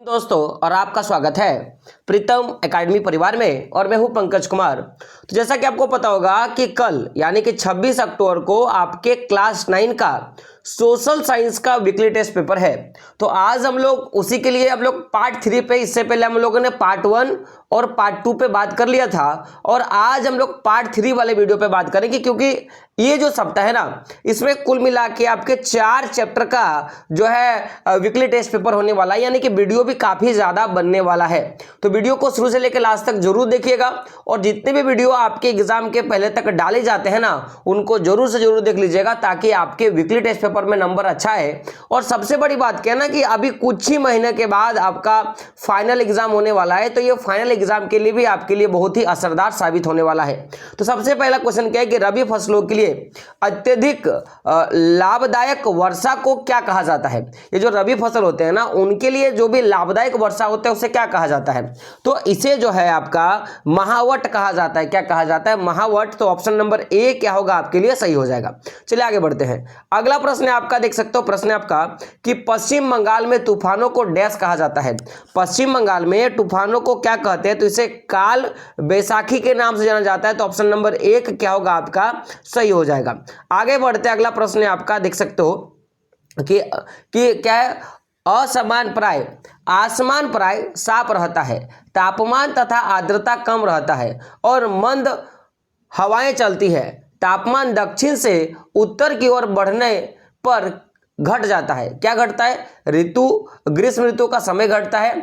दोस्तों और आपका स्वागत है प्रीतम एकेडमी परिवार में और मैं हूं पंकज कुमार। तो जैसा कि आपको पता होगा कि कल यानी कि 26 अक्टूबर को आपके क्लास 9 का सोशल साइंस का वीकली टेस्ट पेपर है। तो आज हम लोग उसी के लिए हम लोग पार्ट 3 पे, इससे पहले हम लोगों ने पार्ट 1 और पार्ट 2 पे बात कर लिया था और आज हम लोग पार्ट 3 वाले वीडियो पे बात करेंगे, क्योंकि ये जो सप्ताह है ना, इसमें कुल मिला के आपके 4 चैप्टर का जो है वीकली टेस्ट पेपर होने वाला है, यानी कि वीडियो भी काफी ज्यादा बनने वाला है। तो वीडियो को शुरू से लेकर लास्ट तक जरूर देखिएगा और जितने भी वीडियो आपके एग्जाम के पहले तक डाले जाते हैं ना, उनको जरूर से जरूर देख लीजिएगा ताकि आपके वीकली टेस्ट पेपर में नंबर अच्छा है। और सबसे बड़ी बात क्या है ना कि अभी कुछ ही महीने के बाद आपका फाइनल एग्जाम होने वाला है, तो ये फाइनल एग्जाम के लिए भी आपके लिए बहुत ही असरदार साबित होने वाला है। तो सबसे पहला क्वेश्चन क्या है कि रबी फसलों के लिए अत्यधिक लाभदायक वर्षा को क्या कहा जाता है। ये जो रबी फसल होते हैं ना, उनके लिए जो भी लाभदायक वर्षा होता है उसे क्या कहा जाता है, तो इसे जो है आपका महावट कहा जाता है। क्या कहा जाता है? महावट। तो ऑप्शन नंबर ए क्या होगा आपके लिए सही हो जाएगा। चलिए आगे बढ़ते हैं। अगला प्रश्न आपका देख सकते हो, प्रश्न आपका कि पश्चिम बंगाल में तूफानों को डैश कहा जाता है। पश्चिम बंगाल में तूफानों को क्या कहते हैं, तो इसे काल बैसाखी के नाम से जाना जाता है। तो ऑप्शन नंबर 1 क्या होगा आपका सही हो जाएगा। आगे बढ़ते हैं। अगला प्रश्न आपका देख सकते हो कि क्या है, असमान प्राय आसमान प्राय साफ रहता है, तापमान तथा आर्द्रता कम रहता है और मंद हवाएं चलती है। तापमान दक्षिण से उत्तर की ओर बढ़ने पर घट जाता है। क्या घटता है? ऋतु, ग्रीष्म ऋतु का समय घटता है,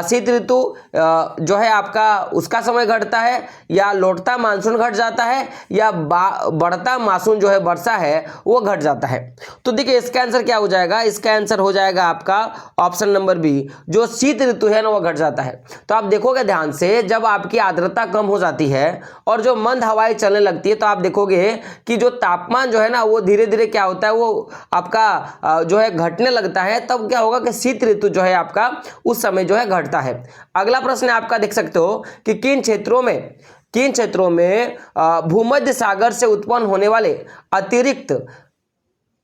शीत ऋतु जो है आपका उसका समय घटता है, या लौटता मानसून घट जाता है, या बढ़ता मानसून जो है वर्षा है वो घट जाता है। तो देखिए इसका आंसर क्या हो जाएगा, इसका आंसर हो जाएगा आपका ऑप्शन नंबर बी, जो शीत ऋतु है ना वो घट जाता है। तो आप देखोगे ध्यान से, जब आपकी आर्द्रता कम हो जाती है और जो मंद हवाएं चलने लगती है, तो आप देखोगे कि जो तापमान जो है ना वो धीरे धीरे क्या होता है, वो आपका जो है घटने लगता है। तब क्या होगा कि शीत ऋतु जो है आपका उस समय जो है घटता है। अगला प्रश्न आपका देख सकते हो कि किन क्षेत्रों में भूमध्य सागर से उत्पन्न होने वाले अतिरिक्त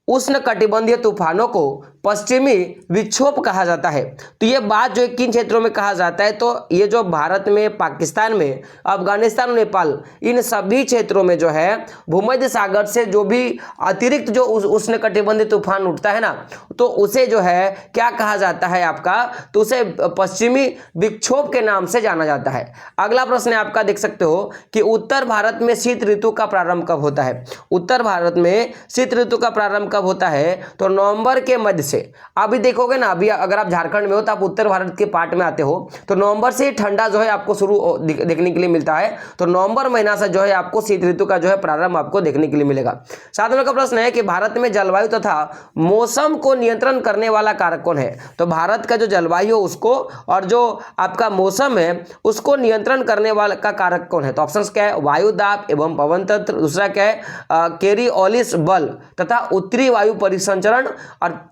उष्ण कटिबंधीय तूफानों को पश्चिमी विक्षोभ कहा जाता है। तो ये बात जो किन क्षेत्रों में कहा जाता है, तो ये जो भारत में, पाकिस्तान में, अफगानिस्तान, नेपाल, इन सभी क्षेत्रों में जो है भूमध्य सागर से जो भी अतिरिक्त जो उष्ण कटिबंधीय तूफान उठता है ना, तो उसे जो है क्या कहा जाता है आपका, तो उसे पश्चिमी विक्षोभ के नाम से जाना जाता है। अगला प्रश्न आपका देख सकते हो कि उत्तर भारत में शीत ऋतु का प्रारंभ कब होता है। उत्तर भारत में शीत ऋतु का प्रारंभ कब होता है, तो नवंबर के मध्य से। अभी देखोगे ना, अभी अगर आप झारखंड में हो तो आप उत्तर भारत के पार्ट में आते हो, तो नवंबर से ही ठंडा जो है आपको शुरू देखने के लिए मिलता है। तो नवंबर महीना से जो है आपको शीत ऋतु का जो है प्रारंभ आपको देखने के लिए मिलेगा। 7 नंबर का प्रश्न है कि भारत में जलवायु तथा मौसम को नियंत्रण करने वाला कारक कौन है। तो भारत का जो जलवायु है उसको और जो आपका मौसम है उसको नियंत्रण करने वाला का कारक कौन है। तो ऑप्शन क्या है, वायु दाब एवं पवन तंत्र, दूसरा क्या है कोरियोलिस बल तथा उत्तरी वायु परिसंचरण, और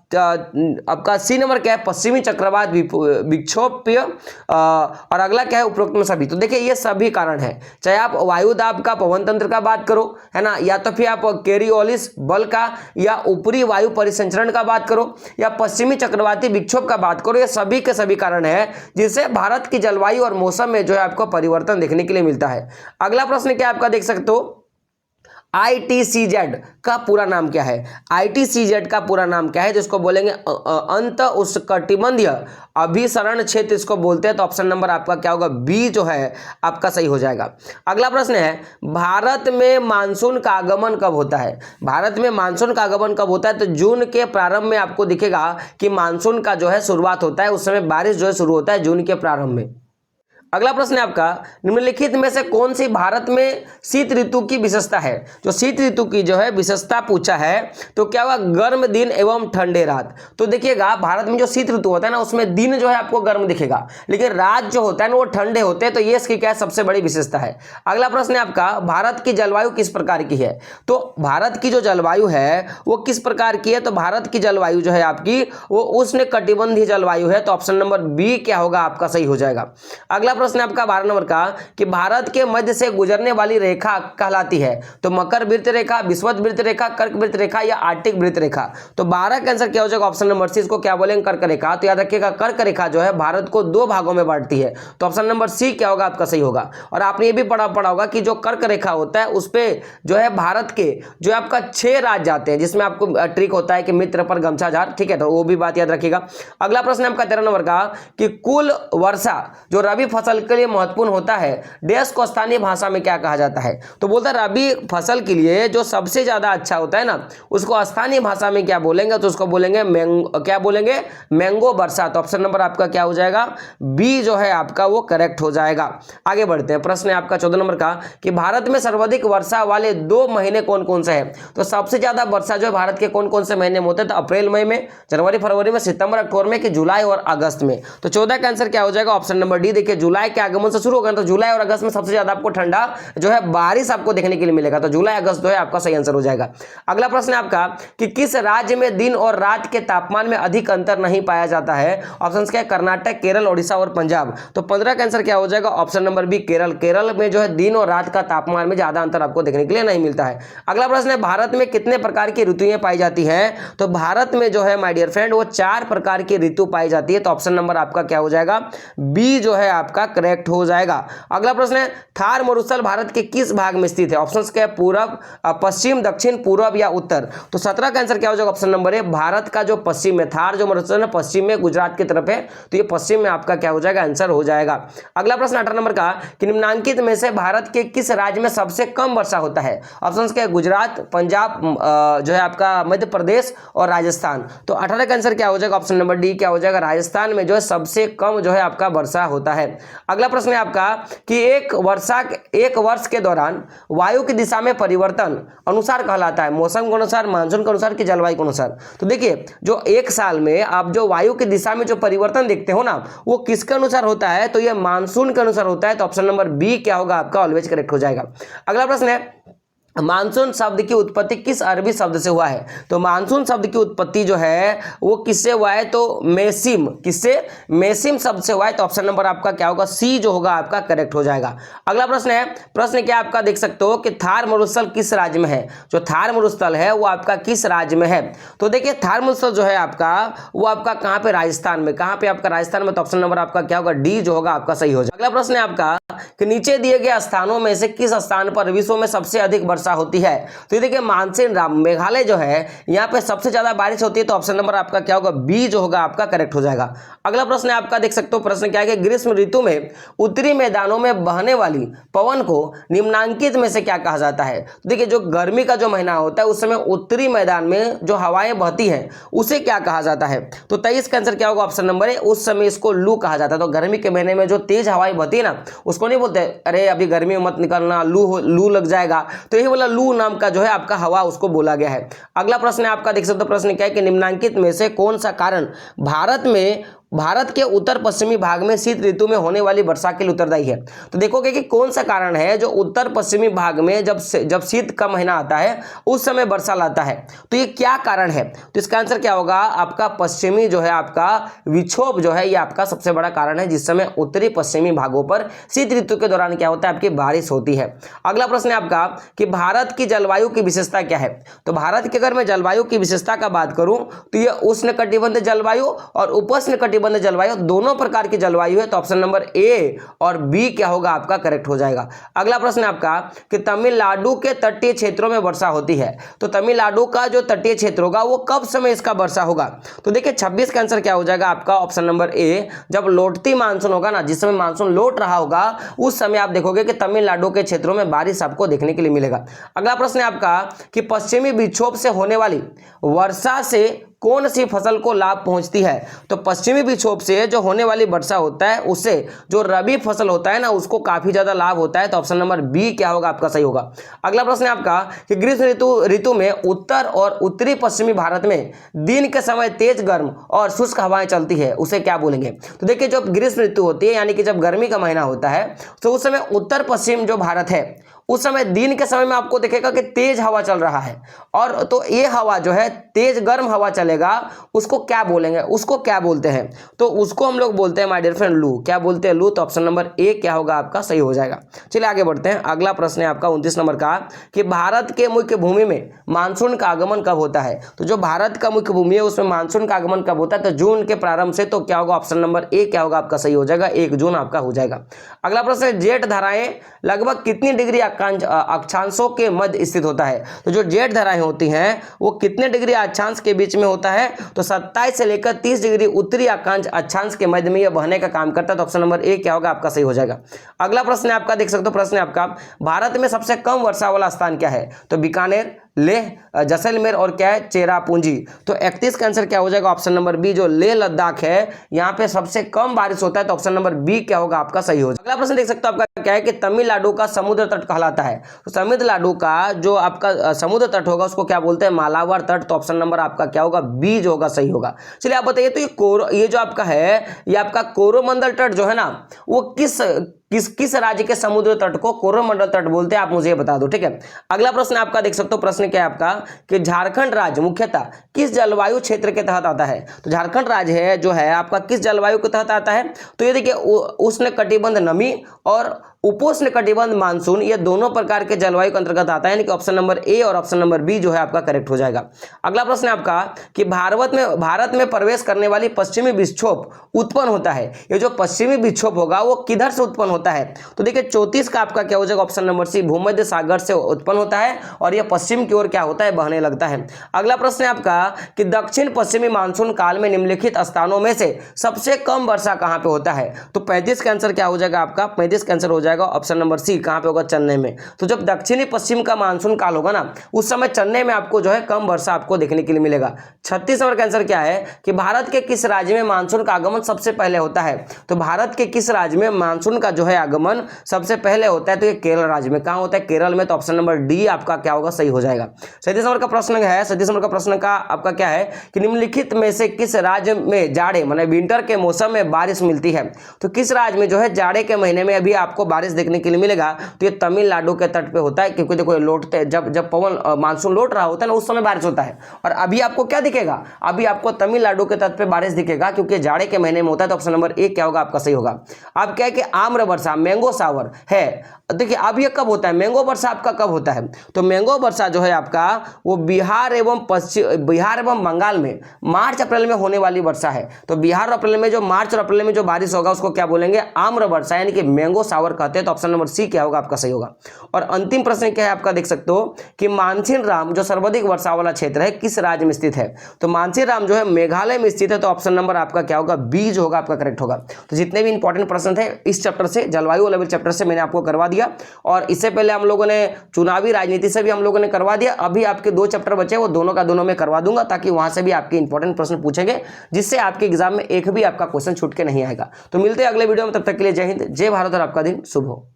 आपका सी नंबर क्या है, पश्चिमी चक्रवात विक्षोभ, और अगला क्या है उपरोक्त में सभी। तो देखिए ये सभी कारण है, चाहे आप वायु दाब का, पवन तंत्र का बात करो है ना, या तो फिर आप कोरियोलिस बल का या ऊपरी वायु परिसंचरण का बात करो या पश्चिमी चक्रवाती विक्षोभ का बात करो, ये सभी के सभी कारण है जिससे भारत की जलवायु और मौसम में जो है आपको परिवर्तन देखने के लिए मिलता है। अगला प्रश्न क्या आपका देख सकते हो, ITCZ का पूरा नाम क्या है। ITCZ का पूरा नाम क्या है, जिसको बोलेंगे अंत उष्णकटिबंधीय अभिसरण क्षेत्र इसको बोलते हैं। तो ऑप्शन नंबर आपका क्या होगा, बी जो है आपका सही हो जाएगा। अगला प्रश्न है, भारत में मानसून का आगमन कब होता है। भारत में मानसून का आगमन कब होता है, तो जून के प्रारंभ में आपको दिखेगा कि मानसून का जो है शुरुआत होता है, उस समय बारिश जो है शुरू होता है जून के प्रारंभ में। अगला प्रश्न है आपका, निम्नलिखित में से कौन सी भारत में शीत ऋतु की विशेषता है। जो शीत ऋतु की जो है विशेषता पूछा है, तो क्या होगा, गर्म दिन एवं ठंडे रात। तो देखिएगा भारत में जो शीत ऋतु होता है ना, उसमें दिन जो है आपको गर्म दिखेगा, लेकिन रात जो होता है ना वो ठंडे होते हैं। तो ये इसकी क्या है, सबसे बड़ी विशेषता है। अगला प्रश्न है आपका, भारत की जलवायु किस प्रकार की है। तो भारत की जो जलवायु है वो किस प्रकार की है, तो भारत की जलवायु जो है आपकी वो उष्ण कटिबंधीय जलवायु है। तो ऑप्शन नंबर बी क्या होगा आपका सही हो जाएगा। अगला प्रश्न है आपका 12 नंबर का कि भारत के मध्य से गुजरने वाली रेखा कहलाती है। तो मकर वृत्त रेखा, विषुवत वृत्त रेखा, कर्क वृत्त रेखा या आर्टिक वृत्त रेखा। तो 12 का आंसर क्या हो जाएगा? Option number C. इसको क्या बोलेंगे? कर्क रेखा। तो याद रखिएगा कर्क रेखा जो है भारत को 2 भागों में बांटती है। तो ऑप्शन नंबर सी क्या होगा आपका सही होगा। और आपने ये भी पढ़ा होगा कि जो कर्क रेखा होता है उस पे जो है भारत के जो आपका 6 राज्य जाते हैं, जिसमें आपको ट्रिक होता है कि मित्र पर गमछा झार, ठीक है, तो वो भी बात याद रखिएगा। अगला प्रश्न है आपका 13 नंबर का कि कुल वर्षा जो रबी फसल के लिए महत्वपूर्ण होता है, देश को स्थानीय भाषा में क्या कहा जाता है? तो बोलता है रबी फसल के लिए जो सबसे ज्यादा अच्छा होता है ना, उसको स्थानीय भाषा में क्या बोलेंगे? तो उसको बोलेंगे क्या बोलेंगे? मैंगो वर्षा। तो ऑप्शन नंबर आपका क्या हो जाएगा? बी जो है आपका वो करेक्ट हो जाएगा। आगे बढ़ते हैं। प्रश्न है आपका 14 नंबर का कि भारत में सर्वाधिक वर्षा वाले 2 महीने कौन कौन से हैं? तो सबसे ज्यादा वर्षा जो है भारत के कौन कौन से महीने में होते हैं? तो अप्रैल मई में, जनवरी फरवरी में, सितंबर अक्टूबर में, कि जुलाई और अगस्त में। तो 14 का आंसर क्या हो जाएगा? Option number D. देखिए जुलाई के आगमन से शुरू होगा, तो जुलाई और अगस्त में सबसे ज्यादा आपको ठंडा जो है बारिश आपको देखने के लिए मिलेगा। तो जुलाई अगस्त जो है आपका सही आंसर हो जाएगा। अगला प्रश्न है आपका कि किस राज्य में दिन और रात के तापमान में अधिक अंतर नहीं पाया जाता है? ऑप्शन क्या है? कर्नाटक, केरल, ओडिशा और पंजाब। तो 15 का आंसर क्या हो जाएगा? Option number B Kerala. Kerala में जो है दिन और रात का तापमान में ज्यादा अंतर आपको देखने के लिए नहीं मिलता है। अगला प्रश्न है भारत में कितने प्रकार की ऋतुएं पाई जाती हैं? तो भारत में जो है माय डियर फ्रेंड वो 4 प्रकार की ऋतु पाई जाती है। तो ऑप्शन नंबर आपका क्या हो जाएगा? बी जो है आपका करेक्ट हो जाएगा। अगला प्रश्न है थार मरुस्थल भारत के किस भाग में स्थित है? ऑप्शंस क्या है? पूरब, पश्चिम, दक्षिण, पूर्व या उत्तर। तो 17 का आंसर क्या हो जाएगा? ऑप्शन नंबर ए भारत का जो पश्चिम में थार जो मरुस्थल है पश्चिम में गुजरात की तरफ है, तो ये पश्चिम में आपका क्या हो जाएगा? आंसर हो जाएगा। अगला प्रश्न 18 नंबर का कि निम्नलिखित में से भारत के किस राज्य में सबसे कम वर्षा होता है? ऑप्शंस क्या है? गुजरात, पंजाब, जो है आपका मध्य प्रदेश और राजस्थान। तो 18 का आंसर क्या हो जाएगा? ऑप्शन नंबर डी क्या हो जाएगा? राजस्थान में जो है सबसे कम जो है आपका वर्षा होता है। अगला प्रश्न है आपका कि एक वर्ष के दौरान वायु की दिशा में परिवर्तन अनुसार कहलाता है? मौसम के अनुसार, मानसून के अनुसार, कि जलवायु के अनुसार? तो देखिए जो एक साल में आप जो वायु की दिशा में जो परिवर्तन देखते हो ना, वो किसके अनुसार होता है? तो ये मानसून के अनुसार होता है। तो ऑप्शन नंबर बी क्या होगा आपका? ऑलवेज करेक्ट हो जाएगा। अगला प्रश्न है मानसून शब्द की उत्पत्ति किस अरबी शब्द से हुआ है? तो मानसून शब्द की उत्पत्ति जो है वो किससे हुआ है? तो मेसिम, किससे? मेसिम शब्द से हुआ है। तो ऑप्शन नंबर आपका क्या होगा? सी जो होगा आपका करेक्ट हो जाएगा। अगला प्रश्न है, प्रश्न क्या आपका देख सकते हो कि थार मरुस्थल किस राज्य में है? जो थार मरुस्थल है वो आपका किस राज्य में है? तो देखिए थार मरुस्थल जो है आपका वो आपका कहां पे? राजस्थान में। कहां पे आपका? राजस्थान में। तो ऑप्शन नंबर आपका क्या होगा? डी जो होगा आपका सही हो जाएगा। अगला प्रश्न है आपका कि नीचे दिए गए स्थानों में से किस स्थान पर विश्व में सबसे अधिक वर्षा होती है? तो ये देखिए मानसून मेघालय जो है यहाँ पे सबसे ज्यादा बारिश होती है। तो ऑप्शन नंबर आपका क्या होगा? बी जो होगा आपका करेक्ट हो जाएगा। अगला प्रश्न है आपका देख सकते हो, प्रश्न क्या है कि ग्रीष्म ऋतु में उत्तरी मैदानों में बहने वाली पवन को निम्नांकित में से क्या कहा जाता है? तो देखिए जो गर्मी का जो महीना होता है उस समय उत्तरी मैदान में जो हवाएं बहती हैं उसे क्या कहा जाता है? तो 23 का आंसर क्या होगा? ऑप्शन नंबर ए उस समय इसको लू कहा जाता है। तो गर्मी के महीने में जो तेज हवाएं बहती है ना, उसको नहीं बोलते अरे अभी गर्मी में मत निकलना, लू लग जाएगा। तो यही वाला लू नाम का जो है आपका हवा उसको बोला गया है। अगला प्रश्न है आपका देख सकते हो, प्रश्न क्या है कि निम्नलिखित में से कौन सा कारण भारत के उत्तर पश्चिमी भाग में शीत ऋतु में होने वाली वर्षा के लिए उत्तरदायी है? तो देखोगे कि कौन सा कारण है जो उत्तर पश्चिमी भाग में जब शीत का महीना आता है उस समय वर्षा लाता है। तो ये क्या कारण है? तो इसका आंसर क्या होगा आपका? पश्चिमी जो है आपका विक्षोभ जो है ये आपका सबसे बड़ा कारण है, जिस समय उत्तरी पश्चिमी भागों पर शीत ऋतु के दौरान क्या होता है? आपकी बारिश होती है। अगला प्रश्न है आपका कि भारत की जलवायु की विशेषता क्या है? तो भारत की अगर मैं जलवायु की विशेषता का बात करूं तो ये उष्णकटिबंधीय जलवायु और उपोष्णकटिबंधीय जलवायु दोनों प्रकार की जलवायु है। तो ऑप्शन नंबर ए और बी क्या होगा आपका? करेक्ट हो जाएगा। अगला प्रश्न है आपका कि तमिलनाडु के तटीय क्षेत्रों में वर्षा होती है। तो तमिलनाडु का जो तटीय क्षेत्र होगा वो कब समय इसका वर्षा होगा? तो देखिए 26 का आंसर क्या हो जाएगा आपका? ऑप्शन नंबर ए जब लौटती मानसून होगा ना, जिस समय मानसून लौट रहा होगा उस समय आप देखोगे कि तमिलनाडु के क्षेत्रों में बारिश आपको देखने के लिए मिलेगा। अगला प्रश्न है आपका कि पश्चिमी विक्षोभ से होने वाली वर्षा से कौन सी फसल को लाभ पहुंचती है? तो पश्चिमी विक्षोभ से जो होने वाली वर्षा होता है उससे जो रबी फसल होता है ना उसको काफी ज्यादा लाभ होता है। तो ऑप्शन नंबर बी क्या होगा आपका? सही होगा। अगला प्रश्न है आपका कि ग्रीष्म ऋतु में उत्तर और उत्तरी पश्चिमी भारत में दिन के समय तेज गर्म और शुष्क हवाएं चलती है, उसे क्या बोलेंगे? तो देखिए जब ग्रीष्म ऋतु होती है यानी कि जब गर्मी का महीना होता है तो उस समय उत्तर पश्चिम जो भारत है उस समय दिन के समय में आपको देखेगा कि तेज हवा चल रहा है, और तो ये हवा जो है तेज गर्म हवा चलेगा, उसको क्या बोलेंगे, उसको क्या बोलते हैं, तो उसको हम लोग बोलते हैं माय डियर फ्रेंड लू। क्या बोलते हैं? लू। तो ऑप्शन नंबर ए क्या होगा आपका सही हो जाएगा। चलिए आगे बढ़ते हैं। अगला प्रश्न है आपका 29 नंबर का कि भारत के मुख्य भूमि में मानसून का आगमन कब होता है। तो जो भारत का मुख्य भूमि है उसमें मानसून का आगमन कब होता है, तो जून के प्रारंभ से। तो क्या होगा? ऑप्शन नंबर ए क्या होगा आपका सही हो जाएगा, 1 जून आपका हो जाएगा। अगला प्रश्न है जेठ धाराएं लगभग कितनी डिग्री अक्षांशों के मध्य स्थित होता है। तो जो जेठ धाराएं होती हैं वो कितने डिग्री अक्षांश के बीच में होता है, तो 27 से लेकर 30 डिग्री उत्तरी अक्षांश के मध्य में यह बहने का काम करता है। तो ऑप्शन नंबर ए क्या होगा आपका सही हो जाएगा। अगला प्रश्न है आपका, देख सकते हो प्रश्न है आपका, भारत में सबसे कम वर्षा वाला स्थान क्या है। तो बीकानेर, लेह, जैसलमेर और क्या है चेरापूंजी। तो 31 का आंसर क्या हो जाएगा ऑप्शन नंबर बी, जो लेह लद्दाख है यहाँ पे सबसे कम बारिश होता है। तो ऑप्शन नंबर बी क्या होगा आपका सही हो जाएगा। अगला प्रश्न देख सकते हो आपका क्या है कि तमिलनाडु का समुद्र तट कहलाता है। तो तमिलनाडु का जो आपका समुद्र तट होगा उसको क्या बोलते हैं, मालाबार तट। तो ऑप्शन नंबर आपका क्या होगा, बी जो होगा सही होगा। चलिए आप बताइए, तो ये जो आपका है ये आपका कोरोमंडल तट जो है ना, वो किस राज्य के समुद्र तट को कोरोमंडल तट बोलते हैं, आप मुझे बता दो, ठीक है। अगला प्रश्न आपका देख सकते हो, प्रश्न क्या है आपका कि झारखंड राज्य मुख्यतः किस जलवायु क्षेत्र के तहत आता है। तो झारखंड राज्य है जो है आपका किस जलवायु के तहत आता है, तो ये देखिए उष्णकटिबंध नमी और उपोष्ण कटिबंध मानसून, ये दोनों प्रकार के जलवायु के अंतर्गत आता है, यानी कि ऑप्शन नंबर ए और ऑप्शन नंबर बी जो है आपका करेक्ट हो जाएगा। अगला प्रश्न है आपका कि भारत में प्रवेश करने वाली पश्चिमी विक्षोभ उत्पन्न होता है। ये जो पश्चिमी विक्षोभ होगा वो किधर से उत्पन्न होता है, तो देखिए 34 का आपका क्या हो जाएगा ऑप्शन नंबर सी, भूमध्य सागर से उत्पन्न होता है और यह पश्चिम की ओर क्या होता है, बहने लगता है। अगला प्रश्न है आपका कि दक्षिण पश्चिमी मानसून काल में निम्नलिखित स्थानों में से सबसे कम वर्षा कहां पे होता है। तो 35 का आंसर क्या हो जाएगा आपका, 35 का आंसर हो जाएगा ऑप्शन नंबर सी, कहां पे होगा, चेन्नई में। तो जब दक्षिणी पश्चिम का मानसून काल होगा ना, उस समय चेन्नई में आपको जो है कम वर्षा आपको देखने के लिए मिलेगा। 36 नंबर का आंसर क्या है कि भारत के किस राज्य में मानसून का आगमन सबसे पहले होता है। तो भारत के किस राज्य में मानसून का जो है आगमन सबसे पहले होता है, तो ये केरल राज्य में। कहां होता है, केरल में। तो ऑप्शन नंबर डी आपका क्या होगा सही हो जाएगा। 37 नंबर का प्रश्न है, 37 नंबर का प्रश्न का आपका क्या है कि निम्नलिखित में से किस राज्य में जाड़े माने विंटर के मौसम में बारिश मिलती है। तो किस राज्य में जो है जाड़े के महीने में अभी आपको बारिश देखने के लिए मिलेगा, तो ये तमिलनाडु के तट पे होता है, क्योंकि देखो ये लौटते जब पवन मानसून लौट रहा होता है ना, उस समय बारिश होता है। और अभी आपको क्या दिखेगा, अभी आपको तमिलनाडु के तट पे बारिश दिखेगा, क्योंकि जाड़े के महीने में होता है। तो ऑप्शन नंबर ए क्या होगा आपका सही होगा। अब क्या है कि आम्र वर्षा मैंगो सावर है, देखिए अब ये कब होता है, मैंगो वर्षा आपका कब होता है, तो मैंगो वर्षा जो है आपका वो बिहार एवं बंगाल में मार्च अप्रैल में होने वाली वर्षा है। तो बिहार अप्रैल में जो मार्च और अप्रैल में जो बारिश होगा उसको क्या बोलेंगे, आम्र वर्षा, यानी कि मैंगो सावर कहते हैं। तो ऑप्शन नंबर सी क्या होगा आपका सही होगा। और अंतिम प्रश्न क्या है आपका देख सकते हो कि मानसीन राम जो सर्वाधिक वर्षा वाला क्षेत्र है किस राज्य में स्थित है। तो मानसीन राम जो है मेघालय में स्थित है। तो ऑप्शन नंबर आपका क्या होगा, बी जो होगा आपका करेक्ट होगा। तो जितने भी इंपॉर्टेंट प्रश्न थे इस चैप्टर से, जलवायु लेवल चैप्टर से, मैंने आपको करवा दिया। और इससे पहले हम लोगों ने चुनावी राजनीति से भी हम लोगों ने करवा दिया। अभी आपके 2 चैप्टर बचे, वो दोनों का दोनों में करवा दूंगा, ताकि वहां से भी आपके इंपॉर्टेंट प्रश्न पूछेंगे, जिससे आपके एग्जाम में एक भी आपका क्वेश्चन छूट के नहीं आएगा। तो मिलते हैं अगले वीडियो में, तब तक के लिए जय हिंद, जय भारत और आपका दिन शुभ हो।